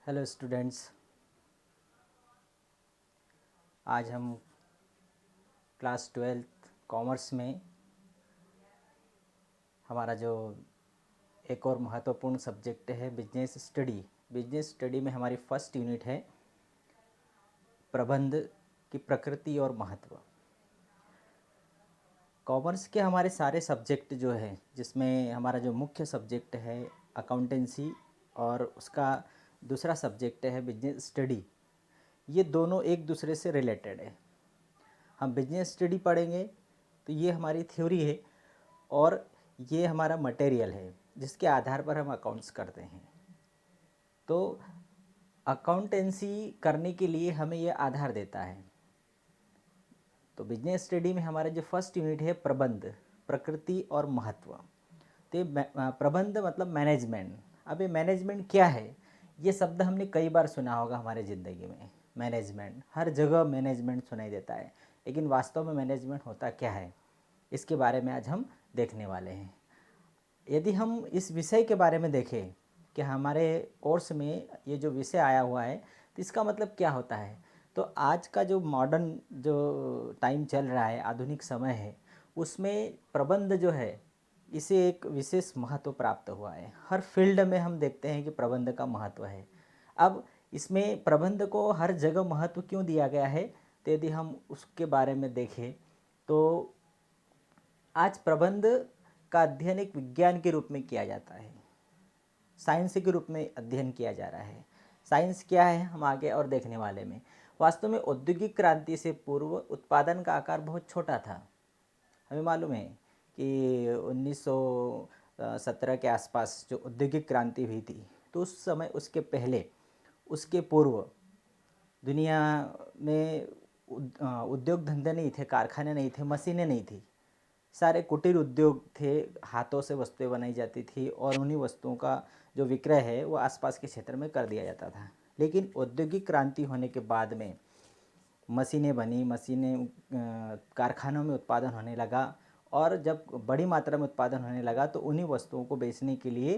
Hello students. आज हम class 12th commerce में हमारा जो एक और महत्वपूर्ण सब्जेक्ट है बिजनेस स्टडी। बिजनेस स्टडी में हमारी फर्स्ट यूनिट है प्रबंध की प्रकृति और महत्व। कॉमर्स के हमारे सारे सब्जेक्ट जो है, जिसमें हमारा जो मुख्य सब्जेक्ट है अकाउंटेंसी और उसका दूसरा सब्जेक्ट है बिजनेस स्टडी, ये दोनों एक दूसरे से रिलेटेड है। हम बिजनेस स्टडी पढ़ेंगे तो ये हमारी थ्योरी है और ये हमारा मटेरियल है जिसके आधार पर हम अकाउंट्स करते हैं। तो अकाउंटेंसी करने के लिए हमें ये आधार देता है। तो बिजनेस स्टडी में हमारा जो फर्स्ट यूनिट है प्रबंध, प्रकृति और महत्व। तो ये प्रबंध मतलब मैनेजमेंट। अब ये मैनेजमेंट क्या है, ये शब्द हमने कई बार सुना होगा हमारे ज़िंदगी में। मैनेजमेंट हर जगह मैनेजमेंट सुनाई देता है, लेकिन वास्तव में मैनेजमेंट होता क्या है, इसके बारे में आज हम देखने वाले हैं। यदि हम इस विषय के बारे में देखें कि हमारे कोर्स में ये जो विषय आया हुआ है तो इसका मतलब क्या होता है, तो आज का जो मॉडर्न जो टाइम चल रहा है, आधुनिक समय है, उसमें प्रबंध जो है इसे एक विशेष महत्व प्राप्त हुआ है। हर फील्ड में हम देखते हैं कि प्रबंध का महत्व है। अब इसमें प्रबंध को हर जगह महत्व क्यों दिया गया है, तो यदि हम उसके बारे में देखें तो आज प्रबंध का अध्ययन एक विज्ञान के रूप में किया जाता है, साइंस के रूप में अध्ययन किया जा रहा है। साइंस क्या है हम आगे और देखने वाले में। वास्तव में औद्योगिक क्रांति से पूर्व उत्पादन का आकार बहुत छोटा था। हमें मालूम है कि 1917 के आसपास जो औद्योगिक क्रांति हुई थी, तो उस समय उसके पहले, उसके पूर्व दुनिया में उद्योग धंधे नहीं थे, कारखाने नहीं थे, मशीनें नहीं थी। सारे कुटीर उद्योग थे, हाथों से वस्तुएं बनाई जाती थी और उन्हीं वस्तुओं का जो विक्रय है वो आसपास के क्षेत्र में कर दिया जाता था। लेकिन औद्योगिक क्रांति होने के बाद में मशीनें बनी, मशीनें कारखानों में उत्पादन होने लगा और जब बड़ी मात्रा में उत्पादन होने लगा तो उन्हीं वस्तुओं को बेचने के लिए,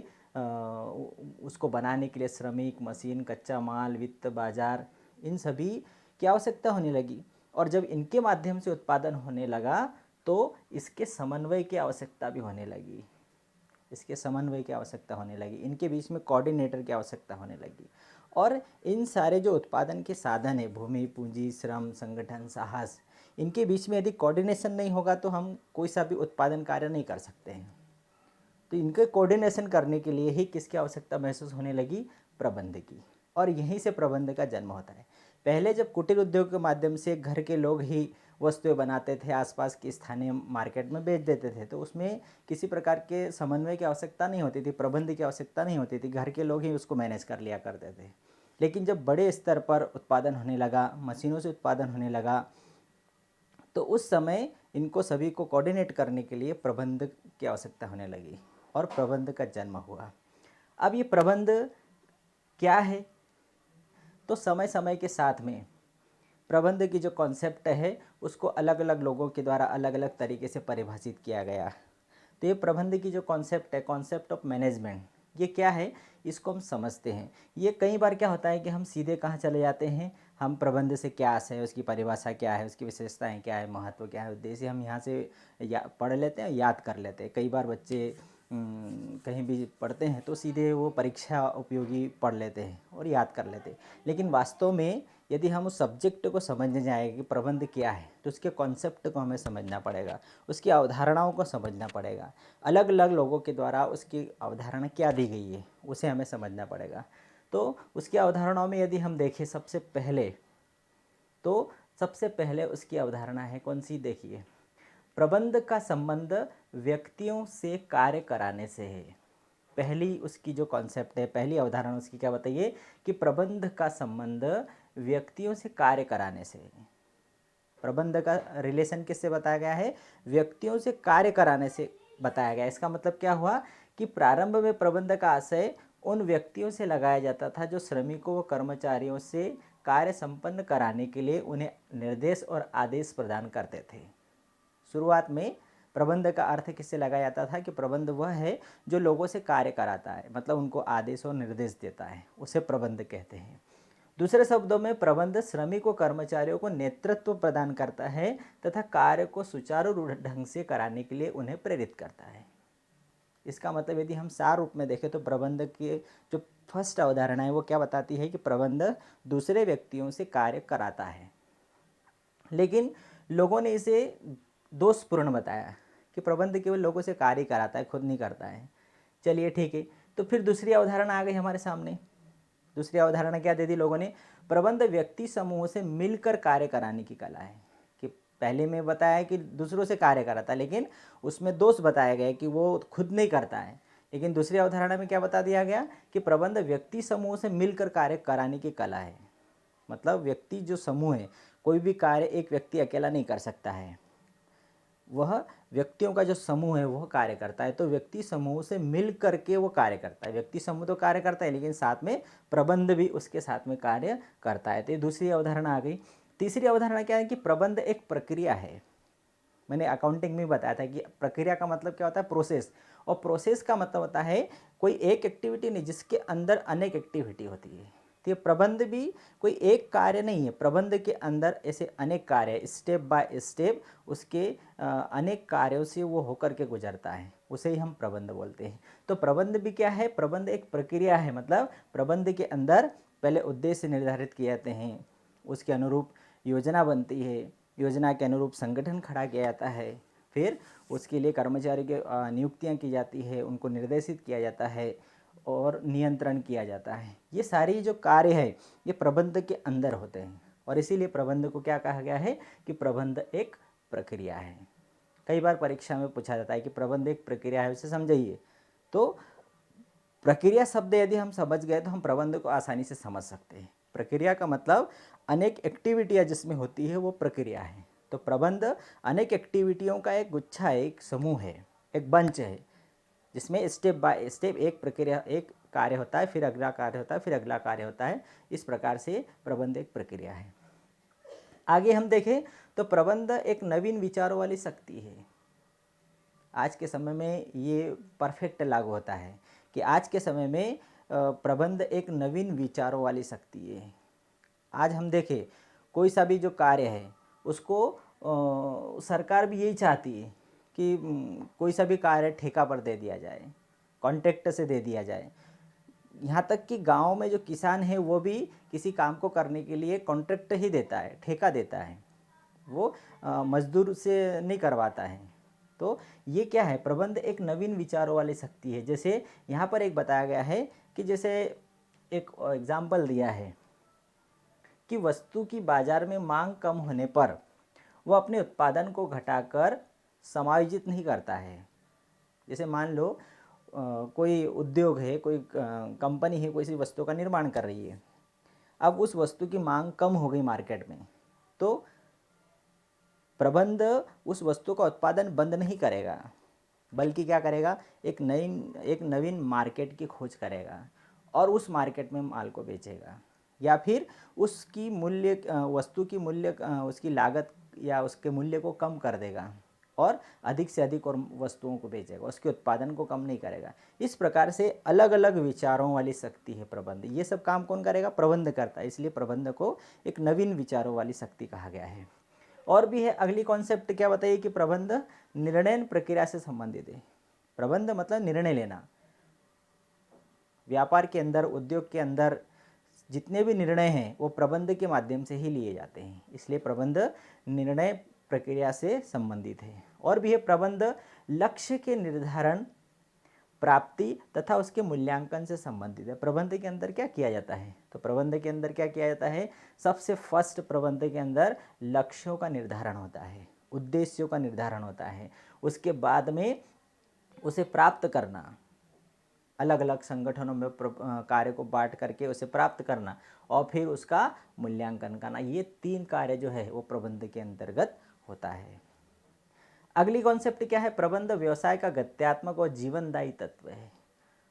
उसको बनाने के लिए श्रमिक, मशीन, कच्चा माल, वित्त, बाजार, इन सभी की आवश्यकता होने लगी। और जब इनके माध्यम से उत्पादन होने लगा तो इसके समन्वय की आवश्यकता भी होने लगी। इसके समन्वय की आवश्यकता होने लगी, इनके बीच में कोऑर्डिनेटर की आवश्यकता होने लगी। और इन सारे जो उत्पादन के साधन है, भूमि, पूंजी, श्रम, संगठन, साहस, इनके बीच में यदि कोऑर्डिनेशन नहीं होगा तो हम कोई सा भी उत्पादन कार्य नहीं कर सकते हैं। तो इनके कोऑर्डिनेशन करने के लिए ही किसकी आवश्यकता महसूस होने लगी, प्रबंध की। और यहीं से प्रबंध का जन्म होता है। पहले जब कुटीर उद्योग के माध्यम से घर के लोग ही वस्तुएं बनाते थे, आसपास की स्थानीय मार्केट में बेच देते थे, तो उसमें किसी प्रकार के समन्वय की आवश्यकता नहीं होती थी, प्रबंध की आवश्यकता नहीं होती थी, घर के लोग ही उसको मैनेज कर लिया करते थे। लेकिन जब बड़े स्तर पर उत्पादन होने लगा, मशीनों से उत्पादन होने लगा, तो उस समय इनको सभी को कोऑर्डिनेट करने के लिए प्रबंध की आवश्यकता होने लगी और प्रबंध का जन्म हुआ। अब ये प्रबंध क्या है, तो समय समय के साथ में प्रबंध की जो कॉन्सेप्ट है उसको अलग अलग लोगों के द्वारा अलग अलग तरीके से परिभाषित किया गया। तो ये प्रबंध की जो कॉन्सेप्ट है, कॉन्सेप्ट ऑफ मैनेजमेंट, ये क्या है, इसको हम समझते हैं। ये कई बार क्या होता है कि हम सीधे कहाँ चले जाते हैं, हम प्रबंध से क्या आशय है, उसकी परिभाषा क्या है, उसकी विशेषताएं क्या है, महत्व क्या है, उद्देश्य, हम यहाँ से पढ़ लेते हैं, याद कर लेते हैं। कई बार बच्चे कहीं भी पढ़ते हैं तो सीधे वो परीक्षा उपयोगी पढ़ लेते हैं और याद कर लेते हैं। लेकिन वास्तव में यदि हम उस सब्जेक्ट को समझने जाएंगे कि प्रबंध क्या है, तो उसके कॉन्सेप्ट को हमें समझना पड़ेगा, उसकी अवधारणाओं को समझना पड़ेगा। अलग अलग लोगों के द्वारा उसकी अवधारणा क्या दी गई है उसे हमें समझना पड़ेगा। तो उसकी अवधारणाओं में यदि हम देखें सबसे पहले उसकी अवधारणा है कौन सी, देखिए, प्रबंध का संबंध व्यक्तियों से कार्य कराने से है। पहली उसकी जो कॉन्सेप्ट है, पहली अवधारणा उसकी क्या बताइए, कि प्रबंध का संबंध व्यक्तियों से कार्य कराने से है। प्रबंध का रिलेशन किससे बताया गया है, व्यक्तियों से कार्य कराने से बताया गया। इसका मतलब क्या हुआ कि प्रारंभ में प्रबंध का आशय उन व्यक्तियों से लगाया जाता था जो श्रमिकों व कर्मचारियों से कार्य संपन्न कराने के लिए उन्हें निर्देश और आदेश प्रदान करते थे। शुरुआत में प्रबंध का अर्थ किससे लगाया जाता था कि प्रबंध वह है जो लोगों से कार्य कराता है, मतलब उनको आदेश और निर्देश देता है, उसे प्रबंध कहते हैं। दूसरे शब्दों में प्रबंध श्रमिक व कर्मचारियों को नेतृत्व प्रदान करता है तथा कार्य को सुचारू ढंग से कराने के लिए उन्हें प्रेरित करता है। इसका मतलब यदि हम सार रूप में देखें तो प्रबंध के जो फर्स्ट अवधारणा है वो क्या बताती है कि प्रबंध दूसरे व्यक्तियों से कार्य कराता है, लेकिन लोगों ने इसे दोषपूर्ण बताया कि प्रबंध केवल लोगों से कार्य कराता है, खुद नहीं करता है। चलिए ठीक है, तो फिर दूसरी अवधारणा आ गई हमारे सामने। दूसरी अवधारणा क्या दे दी लोगों ने? प्रबंध व्यक्ति समूह से मिलकर कार्य कराने की कला है। कि पहले में बताया कि दूसरों से कार्य कराता है, लेकिन उसमें दोष बताया गया कि वो खुद नहीं करता है। लेकिन दूसरी अवधारणा में क्या बता दिया गया कि प्रबंध व्यक्ति समूह से मिलकर कार्य कराने की कला है। मतलब व्यक्ति जो समूह है, कोई भी कार्य एक व्यक्ति अकेला नहीं कर सकता है, वह व्यक्तियों का जो समूह है वह कार्य करता है। तो व्यक्ति समूह से मिल करके वो कार्य करता है। व्यक्ति समूह तो कार्य करता है, लेकिन साथ में प्रबंध भी उसके साथ में कार्य करता है। तो ये दूसरी अवधारणा आ गई। तीसरी अवधारणा क्या है कि प्रबंध एक प्रक्रिया है। मैंने अकाउंटिंग में बताया था कि प्रक्रिया का मतलब क्या होता है? प्रोसेस। और प्रोसेस का मतलब होता है कोई एक एक्टिविटी नहीं, जिसके अंदर अनेक एक्टिविटी होती है। तो ये प्रबंध भी कोई एक कार्य नहीं है, प्रबंध के अंदर ऐसे अनेक कार्य, स्टेप बाय स्टेप उसके अनेक कार्यों से वो होकर के गुजरता है, उसे ही हम प्रबंध बोलते हैं। तो प्रबंध भी क्या है? प्रबंध एक प्रक्रिया है। मतलब प्रबंध के अंदर पहले उद्देश्य निर्धारित किए जाते हैं, उसके अनुरूप योजना बनती है, योजना के अनुरूप संगठन खड़ा किया जाता है, फिर उसके लिए कर्मचारी की नियुक्तियां की जाती है, उनको निर्देशित किया जाता है और नियंत्रण किया जाता है। ये सारी जो कार्य है ये प्रबंध के अंदर होते हैं, और इसीलिए प्रबंध को क्या कहा गया है कि प्रबंध एक प्रक्रिया है। कई बार परीक्षा में पूछा जाता है कि प्रबंध एक प्रक्रिया है, उसे समझाइए। तो प्रक्रिया शब्द यदि हम समझ गए तो हम प्रबंध को आसानी से समझ सकते हैं। प्रक्रिया का मतलब अनेक एक्टिविटियां जिसमें होती है वो प्रक्रिया है। तो प्रबंध अनेक एक्टिविटियों का एक गुच्छा है, एक समूह है, एक बंच है, जिसमें स्टेप बाय स्टेप एक प्रक्रिया, एक कार्य होता है, फिर अगला कार्य होता है, फिर अगला कार्य होता है। इस प्रकार से प्रबंध एक प्रक्रिया है। आगे हम देखें तो प्रबंध एक नवीन विचारों वाली शक्ति है। आज के समय में ये परफेक्ट लागू होता है कि आज के समय में प्रबंध एक नवीन विचारों वाली शक्ति है। आज हम देखें कोई सा भी जो कार्य है उसको सरकार भी यही चाहती है कि कोई सा भी कार्य ठेका पर दे दिया जाए, कॉन्ट्रैक्ट से दे दिया जाए। यहाँ तक कि गांव में जो किसान है वो भी किसी काम को करने के लिए कॉन्ट्रैक्ट ही देता है, ठेका देता है, वो मजदूर से नहीं करवाता है। तो ये क्या है? प्रबंध एक नवीन विचारों वाली शक्ति है। जैसे यहाँ पर एक बताया गया है कि जैसे एक एग्जाम्पल दिया है कि वस्तु की बाजार में मांग कम होने पर वह अपने उत्पादन को घटाकर समायोजित नहीं करता है। जैसे मान लो कोई उद्योग है, कोई कंपनी है, कोई सी वस्तु का निर्माण कर रही है। अब उस वस्तु की मांग कम हो गई मार्केट में, तो प्रबंध उस वस्तु का उत्पादन बंद नहीं करेगा, बल्कि क्या करेगा? एक नवीन मार्केट की खोज करेगा और उस मार्केट में माल को बेचेगा, या फिर उसकी मूल्य वस्तु की मूल्य उसकी लागत या उसके मूल्य को कम कर देगा और अधिक से अधिक और वस्तुओं को बेचेगा, उसके उत्पादन को कम नहीं करेगा। इस प्रकार से अलग अलग विचारों वाली शक्ति है प्रबंध। ये सब काम कौन करेगा? प्रबंध करता है। इसलिए प्रबंध को एक नवीन विचारों वाली शक्ति कहा गया है। और भी है, अगली कॉन्सेप्ट क्या बताइए कि प्रबंध निर्णय प्रक्रिया से संबंधित है। प्रबंध मतलब निर्णय लेना। व्यापार के अंदर, उद्योग के अंदर जितने भी निर्णय हैं वो प्रबंध के माध्यम से ही लिए जाते हैं। इसलिए प्रबंध निर्णय प्रक्रिया से संबंधित है। और भी है, प्रबंध लक्ष्य के निर्धारण, प्राप्ति तथा उसके मूल्यांकन से संबंधित है। प्रबंध के अंदर क्या किया जाता है? तो प्रबंध के अंदर क्या किया जाता है? सबसे फर्स्ट प्रबंध के अंदर लक्ष्यों का निर्धारण होता है, उद्देश्यों का निर्धारण होता है। उसके बाद में उसे प्राप्त करना, अलग अलग संगठनों में कार्य को बांट करके उसे प्राप्त करना, और फिर उसका मूल्यांकन करना। ये 3 कार्य जो है वो प्रबंध के अंतर्गत होता है। अगली कॉन्सेप्ट क्या है? प्रबंध व्यवसाय का गत्यात्मक और जीवनदायी तत्व है।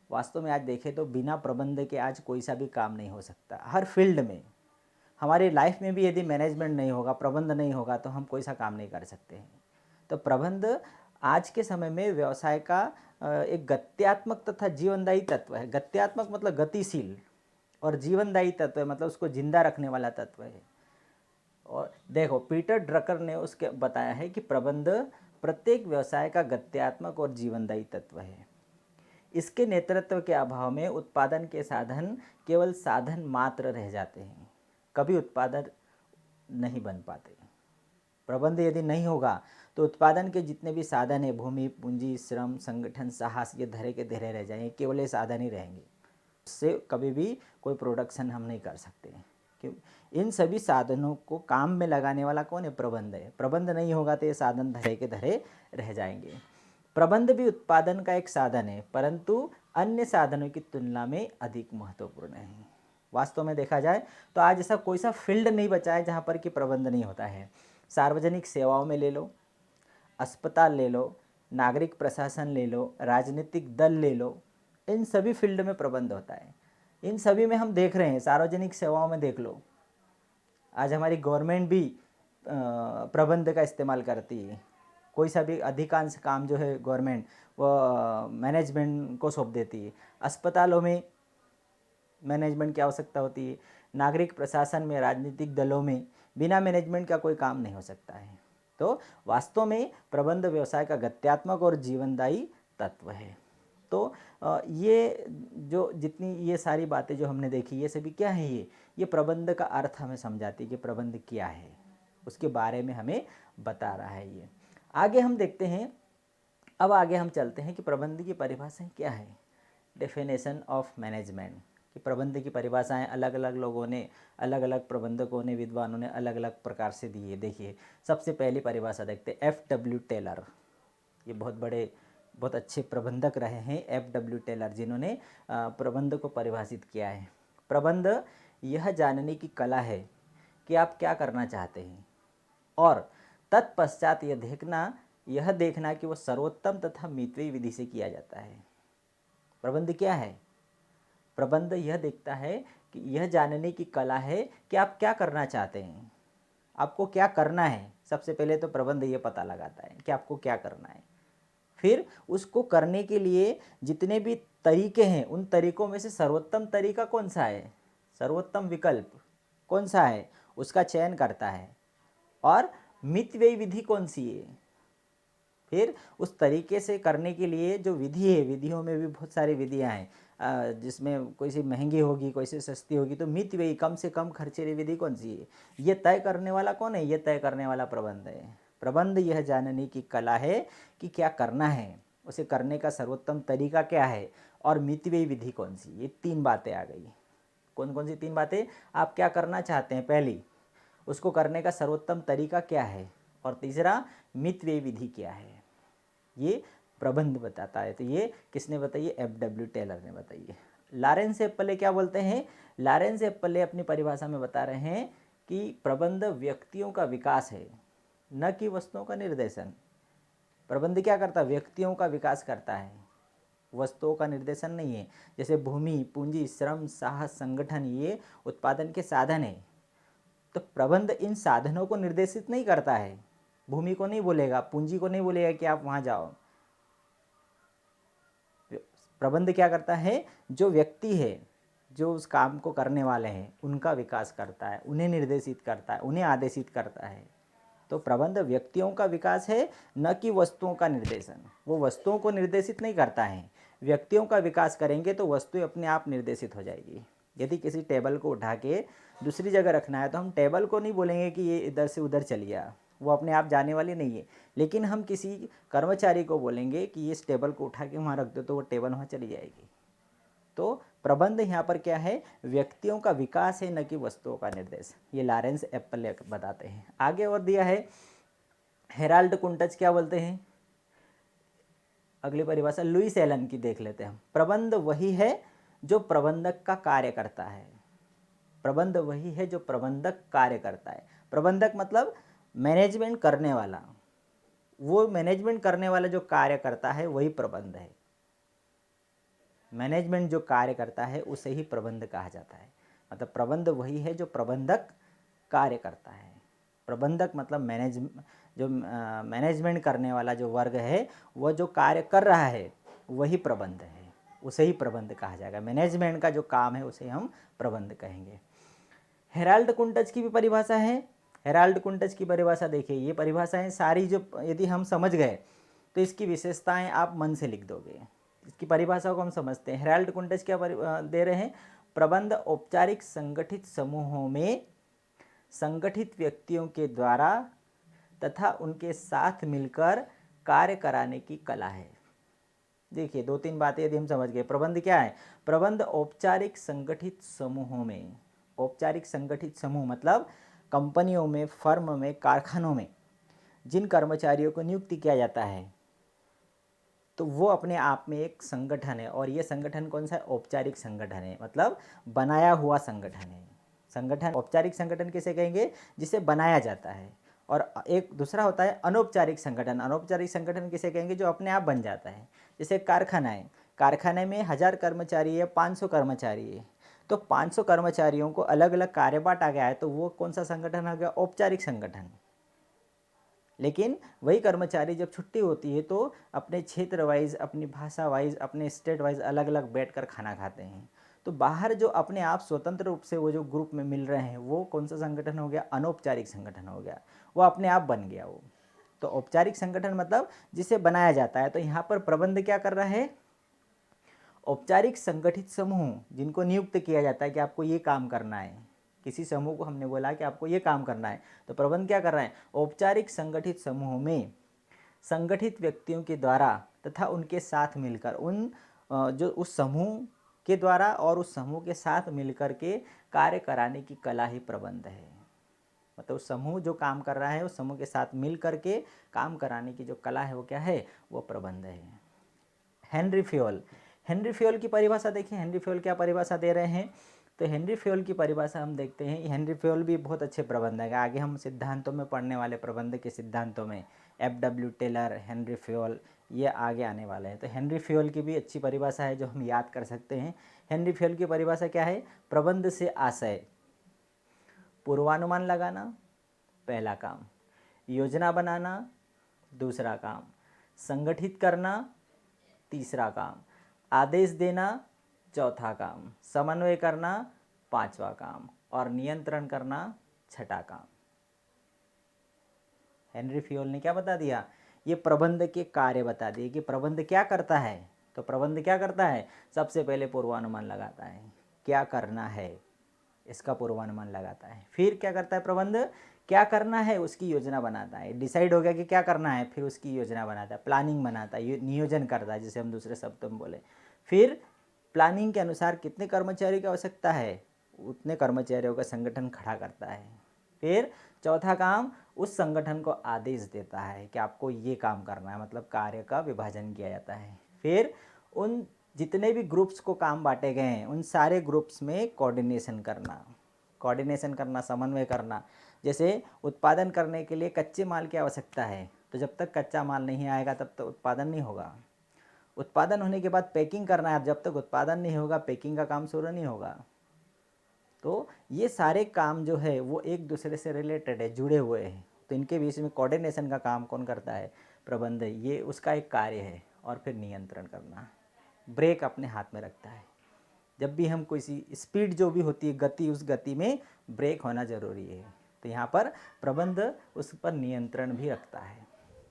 वास्तव में आज देखें तो बिना प्रबंध के आज कोई सा भी काम नहीं हो सकता। हर फील्ड में, हमारी लाइफ में भी यदि मैनेजमेंट नहीं होगा, प्रबंध नहीं होगा, तो हम कोई सा काम नहीं कर सकते हैं। तो प्रबंध आज के समय में व्यवसाय का एक गत्यात्मक तथा जीवनदायी तत्व है। गत्यात्मक मतलब गतिशील, और जीवनदायी तत्व है मतलब उसको जिंदा रखने वाला तत्व है। और देखो, पीटर ड्रकर ने उसके बताया है कि प्रबंध प्रत्येक व्यवसाय का गत्यात्मक और जीवनदायी तत्व है। इसके नेतृत्व के अभाव में उत्पादन के साधन केवल साधन मात्र रह जाते हैं, कभी उत्पादन नहीं बन पाते। प्रबंध यदि नहीं होगा तो उत्पादन के जितने भी साधन है, भूमि, पूंजी, श्रम, संगठन, साहस, ये धरे के धरे रह जाएंगे, केवल ये साधन ही रहेंगे। इससे कभी भी कोई प्रोडक्शन हम नहीं कर सकते। क्यों? इन सभी साधनों को काम में लगाने वाला कौन है? प्रबंध है। प्रबंध नहीं होगा तो ये साधन धरे के धरे रह जाएंगे। प्रबंध भी उत्पादन का एक साधन है, परंतु अन्य साधनों की तुलना में अधिक महत्वपूर्ण है। वास्तव में देखा जाए तो आज ऐसा कोई सा फील्ड नहीं बचा है जहाँ पर कि प्रबंध नहीं होता है। सार्वजनिक सेवाओं में ले लो, अस्पताल ले लो, नागरिक प्रशासन ले लो, राजनीतिक दल ले लो, इन सभी फील्ड में प्रबंध होता है। इन सभी में हम देख रहे हैं, सार्वजनिक सेवाओं में देख लो, आज हमारी गवर्नमेंट भी प्रबंध का इस्तेमाल करती है। कोई सा भी अधिकांश काम जो है गवर्नमेंट वो मैनेजमेंट को सौंप देती है। अस्पतालों में मैनेजमेंट की आवश्यकता होती है। नागरिक प्रशासन में, राजनीतिक दलों में बिना मैनेजमेंट का कोई काम नहीं हो सकता है। तो वास्तव में प्रबंध व्यवसाय का गत्यात्मक और जीवनदायी तत्व है। तो ये जो जितनी ये सारी बातें जो हमने देखी, ये सभी क्या है? ये प्रबंध का अर्थ हमें समझाती है कि प्रबंध क्या है, उसके बारे में हमें बता रहा है। ये आगे हम देखते हैं। अब आगे हम चलते हैं कि प्रबंध की परिभाषाएं क्या है। डेफिनेशन ऑफ मैनेजमेंट, कि प्रबंध की परिभाषाएं अलग अलग लोगों ने, अलग अलग प्रबंधकों ने, विद्वानों ने अलग अलग प्रकार से दी है। देखिए, सबसे पहली परिभाषा देखते हैं, F.W. टेलर। ये बहुत अच्छे प्रबंधक रहे हैं F.W. टेलर, जिन्होंने प्रबंध को परिभाषित किया है। प्रबंध यह जानने की कला है कि आप क्या करना चाहते हैं, और तत्पश्चात यह देखना कि वह सर्वोत्तम तथा मितव्ययी विधि से किया जाता है। प्रबंध क्या है? प्रबंध यह देखता है कि यह जानने की कला है कि आप क्या करना चाहते हैं, आपको क्या करना है। सबसे पहले तो प्रबंध ये पता लगाता है कि आपको क्या करना है। फिर उसको करने के लिए जितने भी तरीके हैं, उन तरीकों में से सर्वोत्तम तरीका कौन सा है, सर्वोत्तम विकल्प कौन सा है, उसका चयन करता है। और मितव्ययी विधि कौन सी है, फिर उस तरीके से करने के लिए जो विधि है, विधियों में भी बहुत सारी विधियां हैं, जिसमें कोई सी महंगी होगी, कोई सी सस्ती होगी, तो मितव्ययी कम से कम खर्चीली विधि कौन सी है, ये तय करने वाला कौन है? ये तय करने वाला प्रबंध है। प्रबंध यह जानने की कला है कि क्या करना है, उसे करने का सर्वोत्तम तरीका क्या है, और मितव्ययी विधि कौन सी। ये तीन बातें आ गई। कौन कौन सी तीन बातें? आप क्या करना चाहते हैं, पहली, उसको करने का सर्वोत्तम तरीका क्या है, और तीसरा मितव्ययी विधि क्या है। ये प्रबंध बताता है। तो ये किसने बताई? F.W. टेलर ने बताई है। लॉरेंस एप्पले क्या बोलते हैं? लॉरेंस एप्पले अपनी परिभाषा में बता रहे हैं कि प्रबंध व्यक्तियों का विकास है, न कि वस्तुओं का निर्देशन। प्रबंध क्या करता है? व्यक्तियों का विकास करता है, वस्तुओं का निर्देशन नहीं है। जैसे भूमि, पूंजी, श्रम, साहस, संगठन, ये उत्पादन के साधन है। तो प्रबंध इन साधनों को निर्देशित नहीं करता है। भूमि को नहीं बोलेगा, पूंजी को नहीं बोलेगा कि आप वहां जाओ। प्रबंध क्या करता है? जो व्यक्ति है, जो उस काम को करने वाले हैं, उनका विकास करता है, उन्हें निर्देशित करता है, उन्हें आदेशित करता है। तो प्रबंध व्यक्तियों का विकास है, न कि वस्तुओं का निर्देशन। वो वस्तुओं को निर्देशित नहीं करता है। व्यक्तियों का विकास करेंगे तो वस्तु अपने आप निर्देशित हो जाएगी। यदि किसी टेबल को उठा के दूसरी जगह रखना है तो हम टेबल को नहीं बोलेंगे कि ये इधर से उधर चली गया, वो अपने आप जाने वाली नहीं है। लेकिन हम किसी कर्मचारी को बोलेंगे कि इस टेबल को उठा के वहाँ रख दो, तो वो टेबल वहाँ चली जाएगी। तो प्रबंध यहाँ पर क्या है? व्यक्तियों का विकास है, न कि वस्तुओं का निर्देश। ये लॉरेंस एप्पले बताते हैं। आगे और दिया है, हेराल्ड कुंटज क्या बोलते हैं? अगली परिभाषा लुईस एलन की देख लेते हैं हम। प्रबंध वही है जो प्रबंधक का कार्य करता है। प्रबंध वही है जो प्रबंधक कार्य करता है। प्रबंधक मतलब मैनेजमेंट करने वाला। वो मैनेजमेंट करने वाला जो कार्य करता है वही प्रबंध है। मैनेजमेंट जो कार्य करता है उसे ही प्रबंध कहा जाता है। मतलब प्रबंध वही है जो प्रबंधक कार्य करता है। प्रबंधक मतलब जो मैनेजमेंट करने वाला जो वर्ग है, वह जो कार्य कर रहा है वही प्रबंध है, उसे ही प्रबंध कहा जाएगा। मैनेजमेंट का जो काम है उसे हम प्रबंध कहेंगे। हेराल्ड कुंटज की भी परिभाषा है। हेराल्ड कुंटज की परिभाषा देखिए, ये परिभाषाएं सारी जो यदि हम समझ गए तो इसकी विशेषताएं आप मन से लिख दोगे। इसकी परिभाषाओं को हम समझते हैं। हेराल्ड कुंटज क्या दे रहे हैं? प्रबंध औपचारिक संगठित समूहों में संगठित व्यक्तियों के द्वारा तथा उनके साथ मिलकर कार्य कराने की कला है। देखिए, दो तीन बातें यदि हम समझ गए। प्रबंध क्या है? प्रबंध औपचारिक संगठित समूहों में, औपचारिक संगठित समूह मतलब कंपनियों में, फर्म में, कारखानों में जिन कर्मचारियों को नियुक्त किया जाता है तो वो अपने आप में एक संगठन है। और ये संगठन कौन सा है? औपचारिक संगठन है, मतलब बनाया हुआ संगठन है। संगठन, औपचारिक संगठन किसे कहेंगे? जिसे बनाया जाता है। और एक दूसरा होता है अनौपचारिक संगठन। अनौपचारिक संगठन किसे कहेंगे? जो अपने आप बन जाता है। जैसे कारखाना है, कारखाने में 1000 कर्मचारी है, 500 कर्मचारी है, तो 500 कर्मचारियों को अलग अलग कार्य बांटा गया है, तो वो कौन सा संगठन हो गया? औपचारिक संगठन। लेकिन वही कर्मचारी जब छुट्टी होती है तो अपने क्षेत्र वाइज, अपनी भाषा वाइज, अपने स्टेट वाइज अलग अलग बैठकर खाना खाते हैं। तो बाहर जो अपने आप स्वतंत्र रूप से वो जो ग्रुप में मिल रहे हैं, वो कौन सा संगठन हो गया? अनौपचारिक संगठन हो गया। वो अपने आप बन गया वो। तो औपचारिक संगठन मतलब जिसे बनाया जाता है। तो यहाँ पर प्रबंध क्या कर रहा है? औपचारिक संगठित समूह जिनको नियुक्त किया जाता है कि आपको ये काम करना है, किसी समूह को हमने बोला कि आपको ये काम करना है, तो प्रबंध क्या कर रहा है? औपचारिक संगठित समूह में संगठित व्यक्तियों के द्वारा तथा उनके साथ मिलकर, उन जो उस समूह के द्वारा और उस समूह के साथ मिलकर के कार्य कराने की कला ही प्रबंध है। मतलब उस समूह जो काम कर रहा है, उस समूह के साथ मिल करके काम कराने की जो कला है वो क्या है? वो प्रबंध है। हेनरी फ्योल, हेनरी फ्योल की परिभाषा देखिए। हेनरी फ्योल क्या परिभाषा दे रहे हैं? तो हेनरी फ्योल की परिभाषा हम देखते हैं। हेनरी फ्योल भी बहुत अच्छे प्रबंधक है। आगे हम सिद्धांतों में पढ़ने वाले प्रबंध के सिद्धांतों में FW टेलर, हेनरी फ्योल, ये आगे आने वाले हैं। तो हेनरी फ्योल की भी अच्छी परिभाषा है जो हम याद कर सकते हैं। हेनरी फ्योल की परिभाषा क्या है? प्रबंध से आशय पूर्वानुमान लगाना पहला काम, योजना बनाना दूसरा काम, संगठित करना तीसरा काम, आदेश देना चौथा काम, समन्वय करना पांचवा काम और नियंत्रण करना छठा काम। हेनरी फ्योल ने क्या बता दिया? ये प्रबंध के कार्य बता दिए कि प्रबंध क्या करता है। तो प्रबंध क्या करता है? सबसे पहले पूर्वानुमान लगाता है, क्या करना है इसका पूर्वानुमान लगाता है। फिर क्या करता है प्रबंध? क्या करना है उसकी योजना बनाता है। डिसाइड हो गया कि क्या करना है, फिर उसकी योजना बनाता है, प्लानिंग बनाता है, नियोजन करता है, जिसे हम दूसरे शब्दों में बोले। फिर प्लानिंग के अनुसार कितने कर्मचारी की आवश्यकता है, उतने कर्मचारियों का संगठन खड़ा करता है। फिर चौथा काम, उस संगठन को आदेश देता है कि आपको ये काम करना है, मतलब कार्य का विभाजन किया जाता है। फिर उन जितने भी ग्रुप्स को काम बांटे गए हैं उन सारे ग्रुप्स में कोऑर्डिनेशन करना, समन्वय करना। जैसे उत्पादन करने के लिए कच्चे माल की आवश्यकता है, तो जब तक कच्चा माल नहीं आएगा तब तक उत्पादन नहीं होगा। उत्पादन होने के बाद पैकिंग करना है, जब तक उत्पादन नहीं होगा पैकिंग का काम शुरू नहीं होगा। तो ये सारे काम जो है वो एक दूसरे से रिलेटेड है, जुड़े हुए हैं। तो इनके बीच में कोऑर्डिनेशन का काम कौन करता है? प्रबंध, ये उसका एक कार्य है। और फिर नियंत्रण करना, ब्रेक अपने हाथ में रखता है। जब भी हम कोई सी स्पीड जो भी होती है, गति, उस गति में ब्रेक होना ज़रूरी है। तो यहाँ पर प्रबंध उस पर नियंत्रण भी रखता है।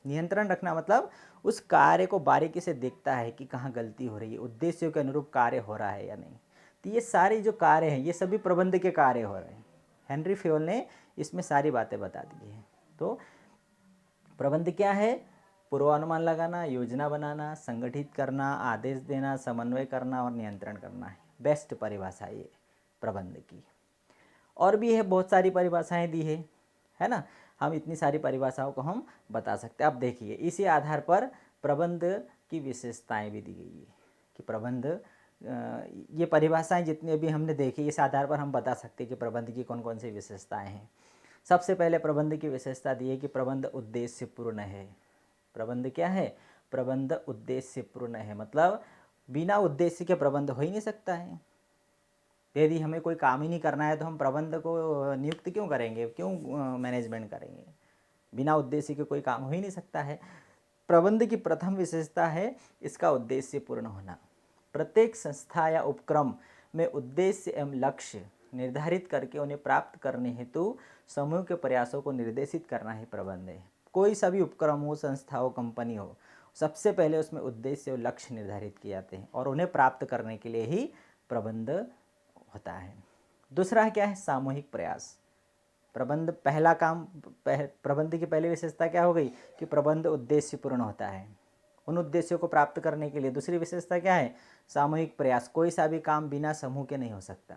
नियंत्रण रखना मतलब उस कार्य को बारीकी से देखता है कि कहाँ गलती हो रही है, उद्देश्यों के अनुरूप कार्य हो रहा है या नहीं। तो ये सारे जो कार्य हैं ये सभी प्रबंध के कार्य हो रहे हैं। हेनरी फ्योल ने इसमें सारी बातें बता दी हैं। तो प्रबंध क्या है? पूर्वानुमान लगाना, योजना बनाना, संगठित करना, आदेश देना, समन्वय करना और नियंत्रण करना है। बेस्ट परिभाषा ये प्रबंध की। और भी है, बहुत सारी परिभाषाएं दी है ना। हम इतनी सारी परिभाषाओं को हम बता सकते हैं। अब देखिए, इसी आधार पर प्रबंध की विशेषताएं भी दी गई है कि प्रबंध, ये परिभाषाएं जितनी अभी हमने देखी, इस आधार पर हम बता सकते हैं कि प्रबंध की कौन कौन सी विशेषताएं हैं। सबसे पहले प्रबंध की विशेषता दी है कि प्रबंध उद्देश्यपूर्ण है। प्रबंध क्या है? प्रबंध उद्देश्यपूर्ण है, मतलब बिना उद्देश्य के प्रबंध हो ही नहीं सकता है। यदि हमें कोई काम ही नहीं करना है तो हम प्रबंध को नियुक्त क्यों करेंगे, क्यों मैनेजमेंट करेंगे? बिना उद्देश्य के कोई काम हो ही नहीं सकता है। प्रबंध की प्रथम विशेषता है इसका उद्देश्य पूर्ण होना। प्रत्येक संस्था या उपक्रम में उद्देश्य एवं लक्ष्य निर्धारित करके उन्हें प्राप्त करने हेतु समूह के प्रयासों को निर्देशित करना ही प्रबंध है। कोई सा भी उपक्रम हो, संस्था हो, कंपनी हो, सबसे पहले उसमें उद्देश्य और लक्ष्य निर्धारित किए जाते हैं और उन्हें प्राप्त करने के लिए ही प्रबंध होता है। दूसरा क्या है? सामूहिक प्रयास। प्रबंध पहला काम, प्रबंध की पहली विशेषता क्या हो गई कि प्रबंध उद्देश्य पूर्ण होता है। उन उद्देश्यों को प्राप्त करने के लिए दूसरी विशेषता क्या है? सामूहिक प्रयास। कोई सा भी काम बिना समूह के नहीं हो सकता,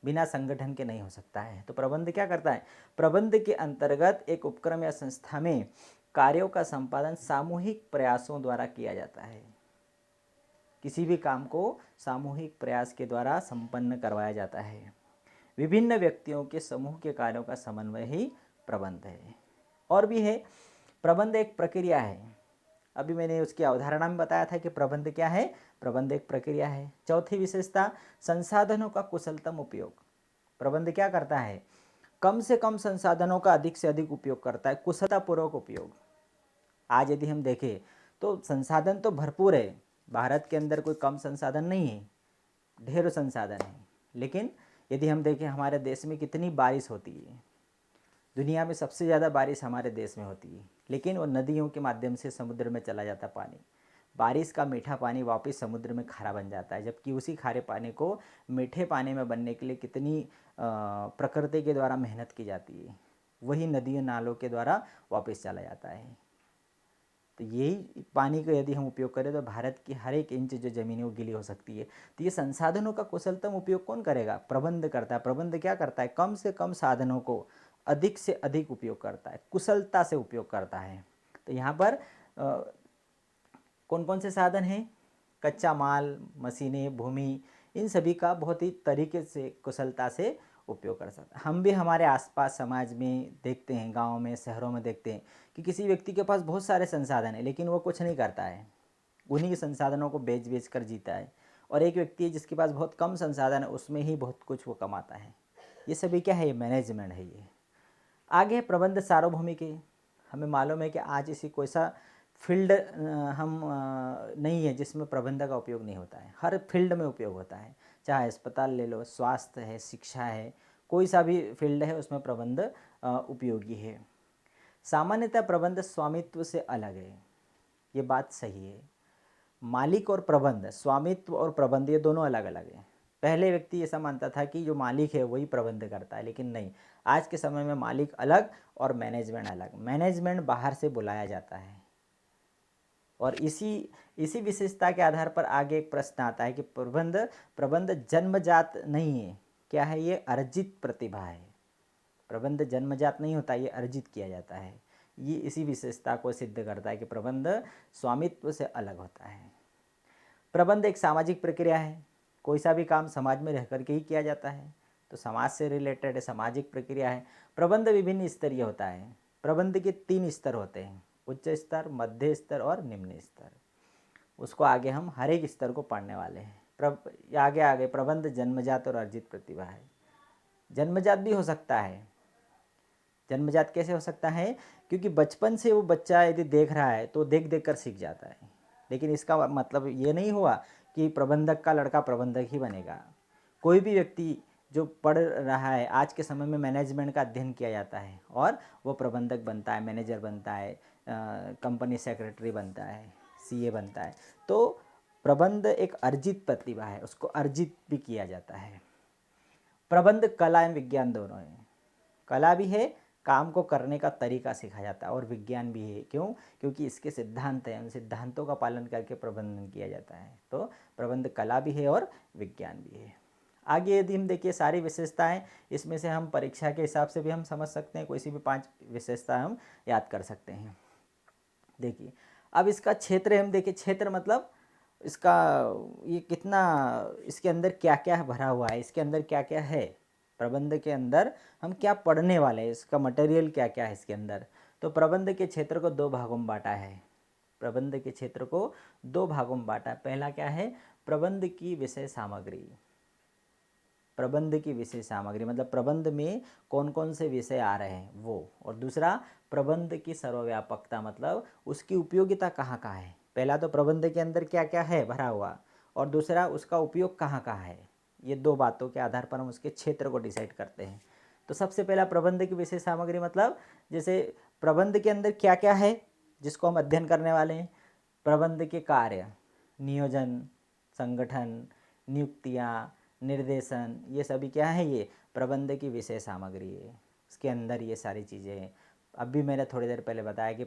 बिना संगठन के नहीं हो सकता है। तो प्रबंध क्या करता है? प्रबंध के अंतर्गत एक उपक्रम या संस्था में कार्यों का संपादन सामूहिक प्रयासों द्वारा किया जाता है। किसी भी काम को सामूहिक प्रयास के द्वारा संपन्न करवाया जाता है। विभिन्न व्यक्तियों के समूह के कार्यों का समन्वय ही प्रबंध है। और भी है, प्रबंध एक प्रक्रिया है। अभी मैंने उसकी अवधारणा में बताया था कि प्रबंध क्या है? प्रबंध एक प्रक्रिया है। चौथी विशेषता, संसाधनों का कुशलतम उपयोग। प्रबंध क्या करता है? कम से कम संसाधनों का अधिक से अधिक उपयोग करता है, कुशलतापूर्वक उपयोग। आज यदि हम देखें तो संसाधन तो भरपूर है, भारत के अंदर कोई कम संसाधन नहीं है, ढेरों संसाधन है। लेकिन यदि हम देखें हमारे देश में कितनी बारिश होती है, दुनिया में सबसे ज़्यादा बारिश हमारे देश में होती है, लेकिन वो नदियों के माध्यम से समुद्र में चला जाता पानी। बारिश का मीठा पानी वापस समुद्र में खारा बन जाता है, जबकि उसी खारे पानी को मीठे पानी में बनने के लिए कितनी प्रकृति के द्वारा मेहनत की जाती है, वही नदियों नालों के द्वारा वापस चला जाता है। तो यही पानी का यदि हम उपयोग करें तो भारत की हर एक इंच जो ज़मीन है वो गीली हो सकती है। तो ये संसाधनों का कुशलतम उपयोग कौन करेगा? प्रबंध करता है। प्रबंध क्या करता है? कम से कम साधनों को अधिक से अधिक उपयोग करता है, कुशलता से उपयोग करता है। तो यहाँ पर कौन कौन से साधन हैं? कच्चा माल, मशीनें, भूमि, इन सभी का बहुत ही तरीके से कुशलता से उपयोग कर सकते हैं। हम भी हमारे आसपास समाज में देखते हैं, गाँव में, शहरों में देखते हैं कि किसी व्यक्ति के पास बहुत सारे संसाधन हैं लेकिन वो कुछ नहीं करता है, उन्हीं के संसाधनों को बेच बेच कर जीता है। और एक व्यक्ति है जिसके पास बहुत कम संसाधन है, उसमें ही बहुत कुछ वो कमाता है। ये सभी क्या है? ये मैनेजमेंट है। ये आगे प्रबंध सार्वभौमिक है। हमें मालूम है कि आज इसी कोई सा फील्ड नहीं है जिसमें प्रबंध का उपयोग नहीं होता है। हर फील्ड में उपयोग होता है, चाहे अस्पताल ले लो, स्वास्थ्य है, शिक्षा है, कोई सा भी फील्ड है उसमें प्रबंध उपयोगी है। सामान्यतः प्रबंध स्वामित्व से अलग है, ये बात सही है। मालिक और प्रबंध, स्वामित्व और प्रबंध, ये दोनों अलग अलग हैं। पहले व्यक्ति ऐसा मानता था कि जो मालिक है वही प्रबंध करता है, लेकिन नहीं, आज के समय में मालिक अलग और मैनेजमेंट अलग। मैनेजमेंट बाहर से बुलाया जाता है। और इसी विशेषता के आधार पर आगे एक प्रश्न आता है कि प्रबंध जन्मजात नहीं है। क्या है? ये अर्जित प्रतिभा है। प्रबंध जन्मजात नहीं होता, ये अर्जित किया जाता है। ये इसी विशेषता को सिद्ध करता है कि प्रबंध स्वामित्व से अलग होता है। प्रबंध एक सामाजिक प्रक्रिया है। कोई सा भी काम समाज में रह करके ही किया जाता है, तो समाज से रिलेटेड है, सामाजिक प्रक्रिया है। प्रबंध विभिन्न स्तरीय होता है। प्रबंध के 3 स्तर होते हैं, उच्च स्तर, मध्य स्तर और निम्न स्तर। उसको आगे हम हर एक स्तर को पढ़ने वाले हैं। आगे प्रबंध जन्मजात और अर्जित प्रतिभा है। जन्मजात भी हो सकता है। जन्मजात कैसे हो सकता है? क्योंकि बचपन से वो बच्चा यदि देख रहा है तो देख देख कर सीख जाता है, लेकिन इसका मतलब ये नहीं हुआ कि प्रबंधक का लड़का प्रबंधक ही बनेगा। कोई भी व्यक्ति जो पढ़ रहा है, आज के समय में मैनेजमेंट का अध्ययन किया जाता है और वो प्रबंधक बनता है, मैनेजर बनता है, कंपनी सेक्रेटरी बनता है, सीए बनता है। तो प्रबंध एक अर्जित प्रतिभा है, उसको अर्जित भी किया जाता है। प्रबंध कला एवं विज्ञान दोनों है। कला भी है, काम को करने का तरीका सिखाया जाता है, और विज्ञान भी है। क्यों? क्योंकि इसके सिद्धांत हैं, उन सिद्धांतों का पालन करके प्रबंधन किया जाता है। तो प्रबंध कला भी है और विज्ञान भी है। आगे यदि हम देखिए सारी विशेषताएं, इसमें से हम परीक्षा के हिसाब से भी हम समझ सकते हैं, कोई सी भी 5 विशेषताएं हम याद कर सकते हैं। देखिए अब इसका क्षेत्र हम देखिए, क्षेत्र मतलब इसका ये कितना, इसके अंदर क्या क्या भरा हुआ है, इसके अंदर क्या क्या है, प्रबंध के अंदर हम क्या पढ़ने वाले हैं, इसका मटेरियल क्या क्या है इसके अंदर। तो प्रबंध के क्षेत्र को 2 भागों में बांटा है। प्रबंध के क्षेत्र को 2 भागों में बांटा है। पहला क्या है? प्रबंध की विषय सामग्री। प्रबंध की विषय सामग्री मतलब प्रबंध में कौन कौन से विषय आ रहे हैं वो, और दूसरा प्रबंध की सर्वव्यापकता मतलब उसकी उपयोगिता कहाँ कहाँ है। पहला तो प्रबंध के अंदर क्या क्या है भरा हुआ, और दूसरा उसका उपयोग कहाँ कहाँ है। ये दो बातों के आधार पर हम उसके क्षेत्र को डिसाइड करते हैं। तो सबसे पहला प्रबंध की विषय सामग्री मतलब जैसे प्रबंध के अंदर क्या क्या है जिसको हम अध्ययन करने वाले हैं। प्रबंध के कार्य, नियोजन, संगठन, नियुक्तियाँ, निर्देशन, ये सभी क्या है, ये प्रबंध की विषय सामग्री है। इसके अंदर ये सारी चीज़ें हैं। अब भी मैंने थोड़ी देर पहले बताया कि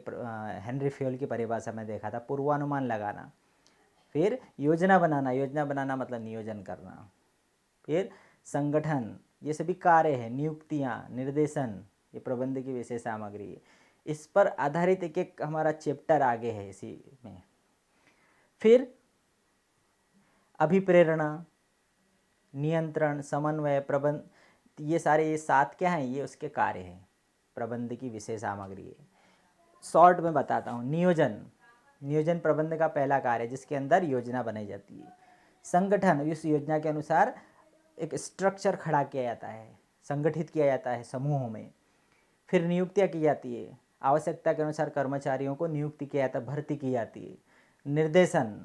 हेनरी फ्योल की परिभाषा में देखा था, पूर्वानुमान लगाना, फिर योजना बनाना, योजना बनाना मतलब नियोजन करना, फिर संगठन, ये सभी कार्य है, नियुक्तियाँ, निर्देशन, ये प्रबंध की विषय सामग्री है। इस पर आधारित एक एक हमारा चैप्टर आगे है इसी में। फिर अभिप्रेरणा, नियंत्रण, समन्वय, प्रबंध, ये सारे ये 7 क्या हैं, ये उसके कार्य हैं, प्रबंध की विषय सामग्री है। शॉर्ट में बताता हूँ। नियोजन, नियोजन प्रबंध का पहला कार्य है जिसके अंदर योजना बनाई जाती है। संगठन, इस योजना के अनुसार एक स्ट्रक्चर खड़ा किया जाता है, संगठित किया जाता है समूहों में। फिर नियुक्तियाँ की जाती है, आवश्यकता के अनुसार कर्मचारियों को नियुक्ति किया जाता है, भर्ती की जाती है। निर्देशन,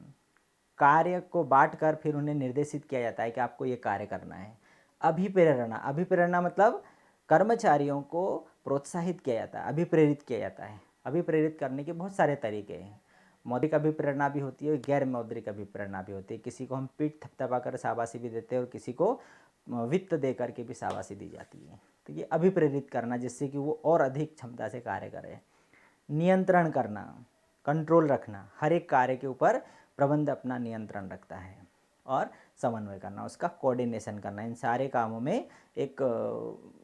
कार्य को बांटकर फिर उन्हें निर्देशित किया जाता है कि आपको ये कार्य करना है। अभिप्रेरणा, अभिप्रेरणा मतलब कर्मचारियों को प्रोत्साहित किया जाता है, अभिप्रेरित किया जाता है। अभिप्रेरित करने के बहुत सारे तरीके हैं। मौद्रिक अभिप्रेरणा भी होती है, गैर मौद्रिक अभिप्रेरणा भी होती है। किसी को हम पीठ थपथपाकर शाबाशी भी देते हैं और किसी को वित्त दे करके भी शाबाशी दी जाती है। तो ये अभिप्रेरित करना जिससे कि वो और अधिक क्षमता से कार्य करे। नियंत्रण करना, कंट्रोल रखना, हर एक कार्य के ऊपर प्रबंध अपना नियंत्रण रखता है। और समन्वय करना, उसका कोऑर्डिनेशन करना, इन सारे कामों में एक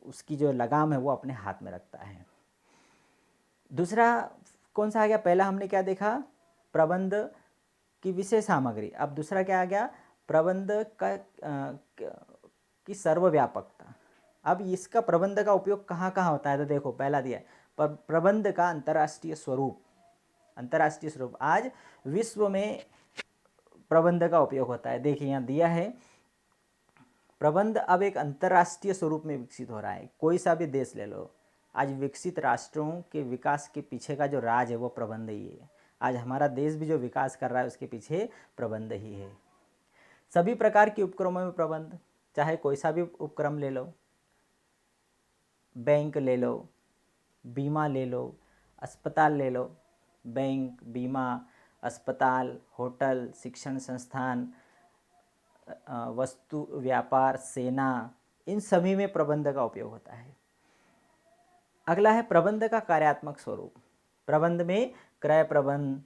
उसकी जो लगाम है वो अपने हाथ में रखता है। दूसरा कौन सा आ गया, पहला हमने क्या देखा, प्रबंध की विषय सामग्री। अब दूसरा क्या आ गया, प्रबंध का की सर्वव्यापकता। अब इसका प्रबंध का उपयोग कहाँ कहाँ होता है, तो देखो पहला दिया है प्रबंध का अंतर्राष्ट्रीय स्वरूप। अंतर्राष्ट्रीय स्वरूप, आज विश्व में प्रबंध का उपयोग होता है। देखिए यहाँ दिया है, प्रबंध अब एक अंतर्राष्ट्रीय स्वरूप में विकसित हो रहा है। कोई सा भी देश ले लो, आज विकसित राष्ट्रों के विकास के पीछे का जो राज है वो प्रबंध ही है। आज हमारा देश भी जो विकास कर रहा है उसके पीछे प्रबंध ही है। सभी प्रकार के उपक्रमों में प्रबंध, चाहे कोई सा भी उपक्रम ले लो, बैंक ले लो, बीमा ले लो, अस्पताल ले लो, बैंक, बीमा, अस्पताल, होटल, शिक्षण संस्थान, वस्तु व्यापार, सेना, इन सभी में प्रबंध का उपयोग होता है। अगला है प्रबंध का कार्यात्मक स्वरूप। प्रबंध में क्रय प्रबंध,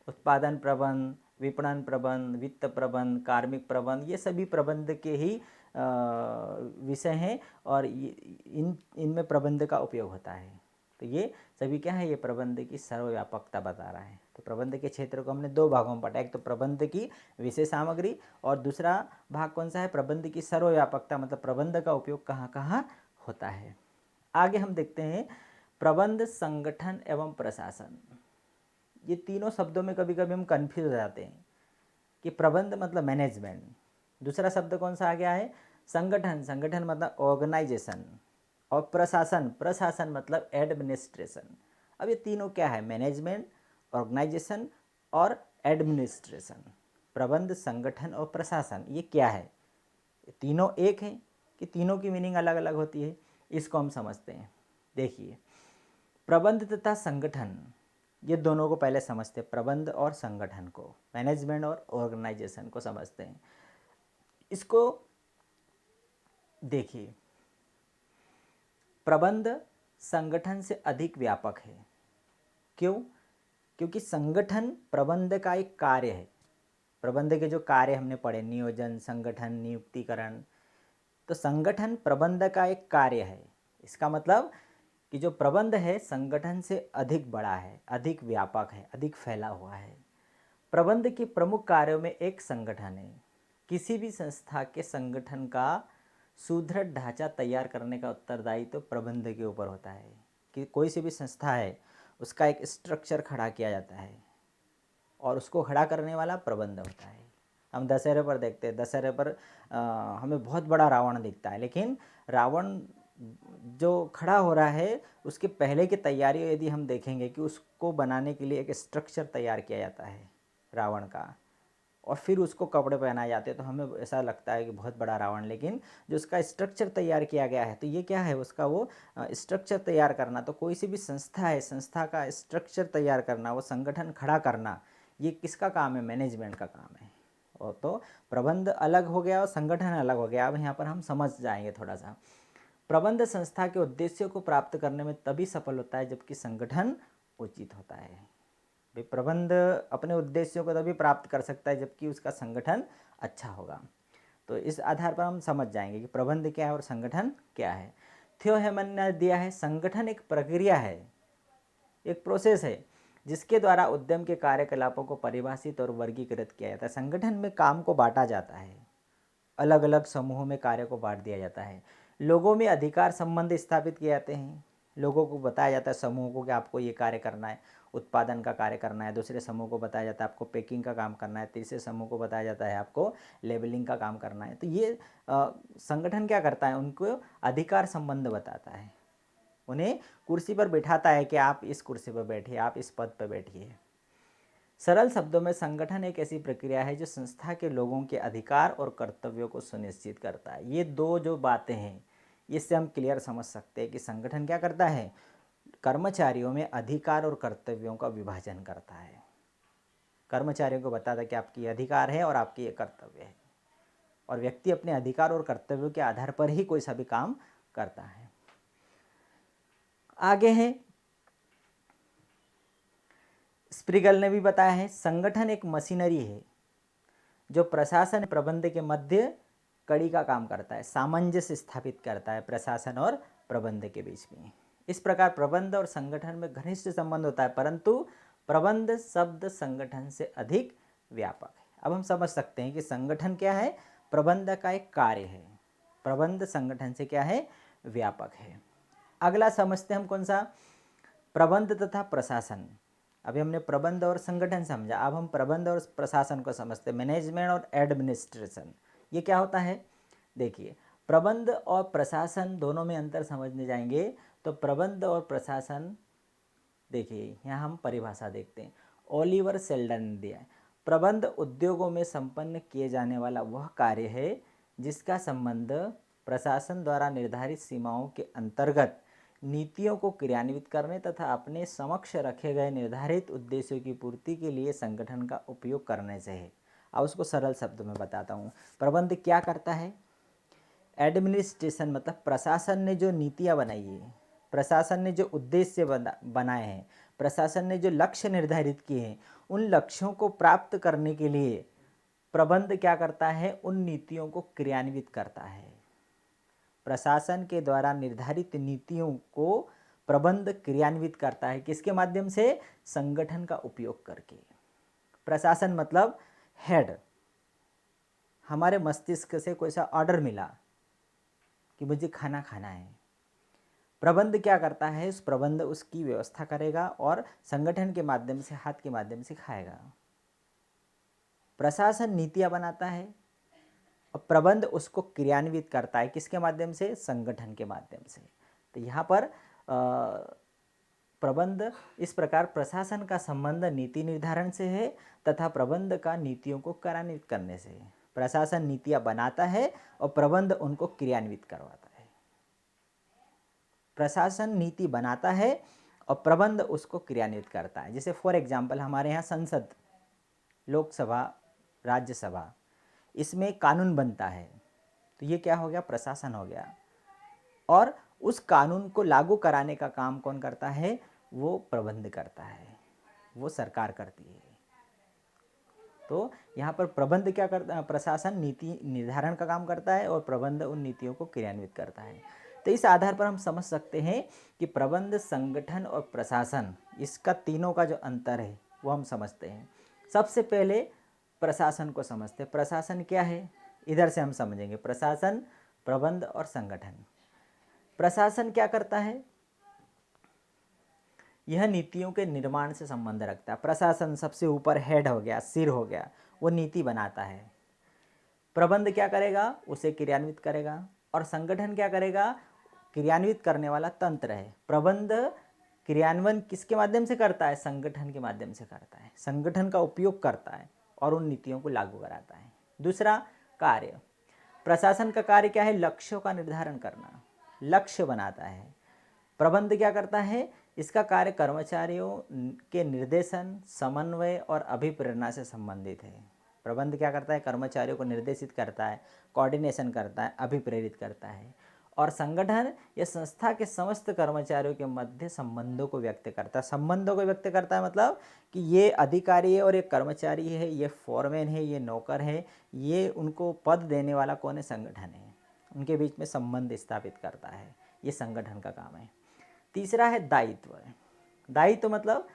उत्पादन प्रबंध, विपणन प्रबंध, वित्त प्रबंध, कार्मिक प्रबंध, ये सभी प्रबंध के ही विषय हैं और इनमें प्रबंध का उपयोग होता है। तो ये सभी क्या है, ये प्रबंध की सर्वव्यापकता बता रहा है। तो प्रबंध के क्षेत्र को हमने दो भागों में बांटा, एक तो प्रबंध की विषय सामग्री और दूसरा भाग कौन सा है, प्रबंध की सर्वव्यापकता मतलब प्रबंध का उपयोग कहाँ कहाँ होता है। आगे हम देखते हैं प्रबंध, संगठन एवं प्रशासन। ये तीनों शब्दों में कभी कभी हम कन्फ्यूज हो जाते हैं कि प्रबंध मतलब मैनेजमेंट, दूसरा शब्द कौन सा आ गया है, संगठन, संगठन मतलब ऑर्गेनाइजेशन, और प्रशासन, प्रशासन मतलब एडमिनिस्ट्रेशन। अब ये तीनों क्या है, मैनेजमेंट, ऑर्गेनाइजेशन और एडमिनिस्ट्रेशन। प्रबंध, संगठन और प्रशासन, ये क्या है, ये तीनों एक है कि तीनों की मीनिंग अलग अलग होती है, इसको हम समझते हैं। देखिए, प्रबंध तथा संगठन, ये दोनों को पहले समझते हैं, प्रबंध और संगठन को, मैनेजमेंट और ऑर्गेनाइजेशन को समझते हैं। इसको देखिए, प्रबंध संगठन से अधिक व्यापक है। क्यों? क्योंकि संगठन प्रबंध का एक कार्य है। प्रबंध के जो कार्य हमने पढ़े, नियोजन, संगठन, नियुक्तिकरण, तो संगठन प्रबंध का एक कार्य है। इसका मतलब कि जो प्रबंध है संगठन से अधिक बड़ा है, अधिक व्यापक है, अधिक फैला हुआ है। प्रबंध के प्रमुख कार्यों में एक संगठन है। किसी भी संस्था के संगठन का सुदृढ़ ढांचा तैयार करने का उत्तरदायित्व तो प्रबंध के ऊपर होता है। कि कोई सी भी संस्था है उसका एक स्ट्रक्चर खड़ा किया जाता है और उसको खड़ा करने वाला प्रबंध होता है। हम दशहरे पर देखते हैं, दशहरे पर हमें बहुत बड़ा रावण दिखता है, लेकिन रावण जो खड़ा हो रहा है उसके पहले की तैयारी यदि हम देखेंगे कि उसको बनाने के लिए एक स्ट्रक्चर तैयार किया जाता है रावण का, और फिर उसको कपड़े पहनाए जाते हैं, तो हमें ऐसा लगता है कि बहुत बड़ा रावण, लेकिन जो उसका स्ट्रक्चर तैयार किया गया है, तो ये क्या है, उसका वो स्ट्रक्चर तैयार करना। तो कोई सी भी संस्था है, संस्था का स्ट्रक्चर तैयार करना, वो संगठन खड़ा करना, ये किसका काम है, मैनेजमेंट का काम है। और तो प्रबंध अलग हो गया और संगठन अलग हो गया। अब यहाँ पर हम समझ जाएंगे थोड़ा सा। प्रबंध संस्था के उद्देश्यों को प्राप्त करने में तभी सफल होता है जबकि संगठन उचित होता है। भाई प्रबंध अपने उद्देश्यों को तभी प्राप्त कर सकता है जबकि उसका संगठन अच्छा होगा। तो इस आधार पर हम समझ जाएंगे कि प्रबंध क्या है और संगठन क्या है। थियो हेमन ने दिया है, संगठन एक प्रक्रिया है, एक प्रोसेस है जिसके द्वारा उद्यम के कार्यकलापों को परिभाषित और वर्गीकृत किया जाता है। संगठन में काम को बांटा जाता है, अलग अलग समूहों में कार्य को बांट दिया जाता है। लोगों में अधिकार संबंध स्थापित किए जाते हैं। लोगों को बताया जाता है, समूह को, कि आपको ये कार्य करना है, उत्पादन का कार्य करना है। दूसरे समूह को बताया जाता है आपको पैकिंग का काम करना है। तीसरे समूह को बताया जाता है आपको लेबलिंग का काम करना है। तो ये संगठन क्या करता है, उनको अधिकार संबंध बताता है, उन्हें कुर्सी पर बिठाता है कि आप इस कुर्सी पर बैठिए, आप इस पद पर बैठिए। सरल शब्दों में संगठन एक ऐसी प्रक्रिया है जो संस्था के लोगों के अधिकार और कर्तव्यों को सुनिश्चित करता है। ये दो जो बातें हैं, इससे हम क्लियर समझ सकते हैं कि संगठन क्या करता है, कर्मचारियों में अधिकार और कर्तव्यों का विभाजन करता है। कर्मचारियों को बताता है कि आपकी अधिकार है और आपकी ये कर्तव्य है, और व्यक्ति अपने अधिकार और कर्तव्यों के आधार पर ही कोई सा भी काम करता है। आगे है, स्प्रिगल ने भी बताया है, संगठन एक मशीनरी है जो प्रशासन प्रबंध के मध्य कड़ी का काम करता है, सामंजस्य स्थापित करता है प्रशासन और प्रबंध के बीच में। इस प्रकार प्रबंध और संगठन में घनिष्ठ संबंध होता है, परंतु प्रबंध शब्द संगठन से अधिक व्यापक है। अब हम समझ सकते हैं कि संगठन क्या है, प्रबंध का एक कार्य है, प्रबंध संगठन से क्या है, व्यापक है। अगला समझते हैं हम कौन सा, प्रबंध तथा प्रशासन। अभी हमने प्रबंध और संगठन समझा, अब हम प्रबंध और प्रशासन को समझते हैं, मैनेजमेंट और एडमिनिस्ट्रेशन। ये क्या होता है, देखिए प्रबंध और प्रशासन दोनों में अंतर समझने जाएंगे। तो प्रबंध और प्रशासन, देखिए यहाँ हम परिभाषा देखते हैं, ओलिवर सेल्डन ने दिया है, प्रबंध उद्योगों में संपन्न किए जाने वाला वह कार्य है जिसका संबंध प्रशासन द्वारा निर्धारित सीमाओं के अंतर्गत नीतियों को क्रियान्वित करने तथा अपने समक्ष रखे गए निर्धारित उद्देश्यों की पूर्ति के लिए संगठन का उपयोग करने से है। अब उसको सरल शब्दों में बताता हूँ। प्रबंध क्या करता है, एडमिनिस्ट्रेशन मतलब प्रशासन ने जो नीतियाँ बनाई है, प्रशासन ने जो उद्देश्य बनाए हैं, प्रशासन ने जो लक्ष्य निर्धारित किए हैं, उन लक्ष्यों को प्राप्त करने के लिए प्रबंध क्या करता है, उन नीतियों को क्रियान्वित करता है। प्रशासन के द्वारा निर्धारित नीतियों को प्रबंध क्रियान्वित करता है, किसके माध्यम से, संगठन का उपयोग करके। प्रशासन मतलब हेड, हमारे मस्तिष्क से कोई सा ऑर्डर मिला कि मुझे खाना खाना है, प्रबंध क्या करता है, उस प्रबंध उसकी व्यवस्था करेगा और संगठन के माध्यम से, हाथ के माध्यम से खाएगा। प्रशासन नीतियां बनाता है और प्रबंध उसको क्रियान्वित करता है, किसके माध्यम से, संगठन के माध्यम से। तो यहाँ पर प्रबंध, इस प्रकार प्रशासन का संबंध नीति निर्धारण से है तथा प्रबंध का नीतियों को क्रियान्वित करने से है। प्रशासन नीतियां बनाता है और प्रबंध उनको क्रियान्वित करवाता है। प्रशासन नीति बनाता है और प्रबंध उसको क्रियान्वित करता है। जैसे फॉर एग्जाम्पल हमारे यहाँ संसद, लोकसभा, राज्यसभा, इसमें कानून बनता है, तो ये क्या हो गया, प्रशासन हो गया। और उस कानून को लागू कराने का काम कौन करता है, वो प्रबंध करता है, वो सरकार करती है। तो यहाँ पर प्रबंध क्या करता है, प्रशासन नीति निर्धारण का काम करता है और प्रबंध उन नीतियों को क्रियान्वित करता है। तो इस आधार पर हम समझ सकते हैं कि प्रबंध, संगठन और प्रशासन, इसका तीनों का जो अंतर है वो हम समझते हैं। सबसे पहले प्रशासन को समझते हैं। प्रशासन क्या है, इधर से हम समझेंगे, प्रशासन, प्रबंध और संगठन। प्रशासन क्या करता है, यह नीतियों के निर्माण से संबंध रखता है। प्रशासन सबसे ऊपर हेड हो गया, सिर हो गया, वो नीति बनाता है। प्रबंध क्या करेगा, उसे क्रियान्वित करेगा, और संगठन क्या करेगा, क्रियान्वित करने वाला तंत्र है। प्रबंध क्रियान्वयन किसके माध्यम से करता है, संगठन के माध्यम से करता है, संगठन का उपयोग करता है और उन नीतियों को लागू कराता है। दूसरा कार्य, प्रशासन का कार्य क्या है, लक्ष्यों का निर्धारण करना, लक्ष्य बनाता है। प्रबंध क्या करता है, इसका कार्य कर्मचारियों के निर्देशन, समन्वय और अभिप्रेरणा से संबंधित है। प्रबंध क्या करता है, कर्मचारियों को निर्देशित करता है, कोऑर्डिनेशन करता है, अभिप्रेरित करता है। और संगठन या संस्था के समस्त कर्मचारियों के मध्य संबंधों को व्यक्त करता है। संबंधों को व्यक्त करता है मतलब कि ये अधिकारी है और ये कर्मचारी है, ये फोरमैन है, ये नौकर है, ये उनको पद देने वाला कौन है, संगठन है। उनके बीच में संबंध स्थापित करता है, ये संगठन का काम है। तीसरा है दायित्व। दायित्व मतलब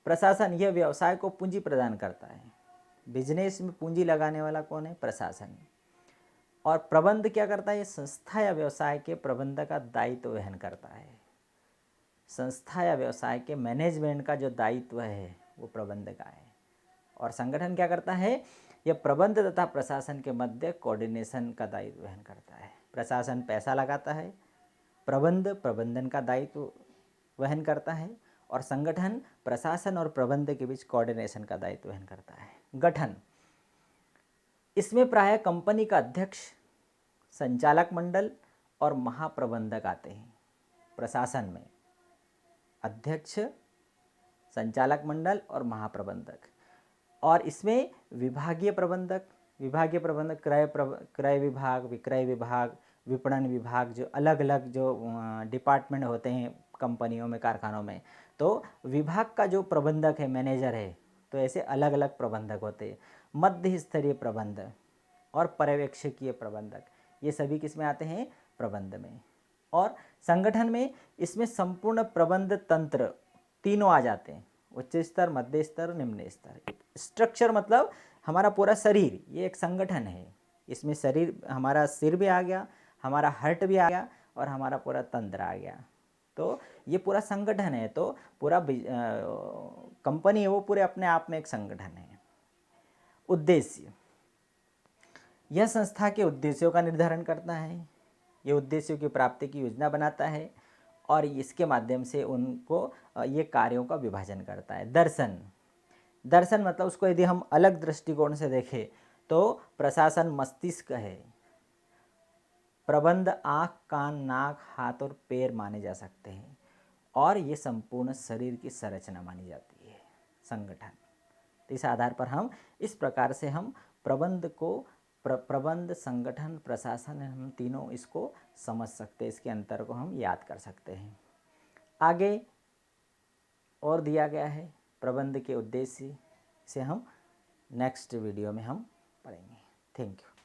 प्रशासन यह व्यवसाय को पूंजी प्रदान करता है। बिजनेस में पूंजी लगाने वाला कौन है, प्रशासन। और प्रबंध क्या करता है, ये संस्था या व्यवसाय के प्रबंध का दायित्व वहन करता है। संस्था या व्यवसाय के मैनेजमेंट का जो दायित्व है वो प्रबंध का है। और संगठन क्या करता है, यह प्रबंध तथा प्रशासन के मध्य कोऑर्डिनेशन का दायित्व वहन करता है। प्रशासन पैसा लगाता है, प्रबंध प्रबंधन का दायित्व वहन करता है, और संगठन प्रशासन और प्रबंध के बीच कोऑर्डिनेशन का दायित्व वहन करता है। गठन, इसमें प्रायः कंपनी का अध्यक्ष, संचालक मंडल और महाप्रबंधक आते हैं। प्रशासन में अध्यक्ष, संचालक मंडल और महाप्रबंधक। और इसमें विभागीय प्रबंधक क्रय विभाग, विक्रय विभाग, विपणन विभाग, जो अलग अलग जो डिपार्टमेंट होते हैं कंपनियों में, कारखानों में, तो विभाग का जो प्रबंधक है, मैनेजर है, तो ऐसे अलग अलग प्रबंधक होते हैं। मध्य स्तरीय प्रबंधक और पर्यवेक्षकीय प्रबंधक, ये सभी किस में आते हैं, प्रबंध में। और संगठन में इसमें संपूर्ण प्रबंध तंत्र तीनों आ जाते हैं, उच्च स्तर, मध्य स्तर, निम्न स्तर। स्ट्रक्चर मतलब हमारा पूरा शरीर, ये एक संगठन है। इसमें शरीर, हमारा सिर भी आ गया, हमारा हार्ट भी आ गया और हमारा पूरा तंत्र आ गया, तो ये पूरा संगठन है। तो पूरा कंपनी है वो पूरे अपने आप में एक संगठन है। उद्देश्य, यह संस्था के उद्देश्यों का निर्धारण करता है, ये उद्देश्यों की प्राप्ति की योजना बनाता है और इसके माध्यम से उनको ये कार्यों का विभाजन करता है। दर्शन, दर्शन मतलब उसको यदि हम अलग दृष्टिकोण से देखें तो प्रशासन मस्तिष्क है, प्रबंध आँख, कान, नाक, हाथ और पैर माने जा सकते हैं, और ये संपूर्ण शरीर की संरचना मानी जाती है संगठन। तो इस आधार पर हम इस प्रकार से हम प्रबंध को प्रबंध, संगठन, प्रशासन, हम तीनों इसको समझ सकते हैं, इसके अंतर को हम याद कर सकते हैं। आगे और दिया गया है प्रबंध के उद्देश्य से हम नेक्स्ट वीडियो में हम पढ़ेंगे। Thank you.